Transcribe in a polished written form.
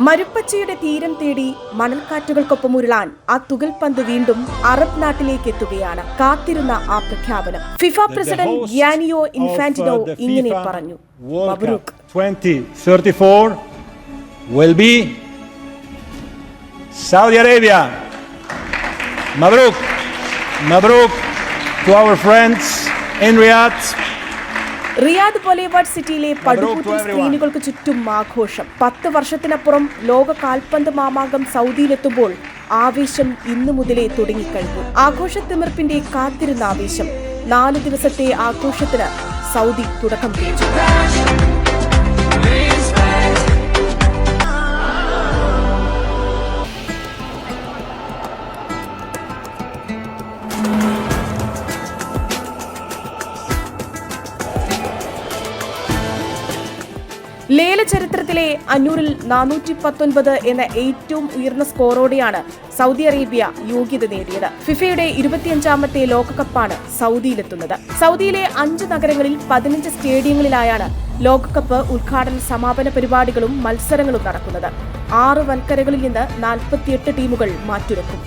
മരുപ്പച്ചയുടെ തീരം തേടി മണൽക്കാറ്റുകൾക്കൊപ്പം ഉരുളാൻ ആ തുകൽപന്ത് വീണ്ടും അറബ് നാട്ടിലേക്ക് എത്തുകയാണ്. കാത്തിരുന്ന ആ പ്രഖ്യാപനം. ഫിഫ പ്രസിഡന്റ് ഗ്യാനിയോ ഇൻഫാന്റിനോ ഇങ്ങനെ പറഞ്ഞു: മബ്രൂക്ക്. 2034 will be Saudi Arabia. Mabruk. Mabruk to our friends in Riyadh. Riyadh boulevard സിറ്റിയിലെ പടുകൂറ്റൻ സ്ക്രീനുകൾക്ക് ചുറ്റും ആഘോഷം. 10 വർഷത്തിനപ്പുറം ലോക കാൽപന്ത് മാമാങ്കം സൗദിയിലെത്തുമ്പോൾ ആവേശം ഇന്നു മുതലേ തുടങ്ങിക്കഴിഞ്ഞു. ആഘോഷത്തിമിർപ്പിന്റെ കാത്തിരുന്ന ആവേശം. 4 ദിവസത്തെ ആഘോഷത്തിന് സൗദി തുടക്കം കുറിച്ചു. ലേല ചരിത്രത്തിലെ 500-ൽ 419 എന്ന ഏറ്റവും ഉയർന്ന സ്കോറോടെയാണ് സൗദി അറേബ്യ യോഗ്യത നേടിയത്. ഫിഫയുടെ 25ാമത്തെ ലോകകപ്പാണ് സൗദിയിലെത്തുന്നത്. സൗദിയിലെ 5 നഗരങ്ങളിൽ 15 സ്റ്റേഡിയങ്ങളിലായാണ് ലോകകപ്പ് ഉദ്ഘാടന സമാപന പരിപാടികളും മത്സരങ്ങളും നടക്കുന്നത്. 6 വൻകരകളിൽ നിന്ന് 48 ടീമുകൾ മാറ്റുരക്കും.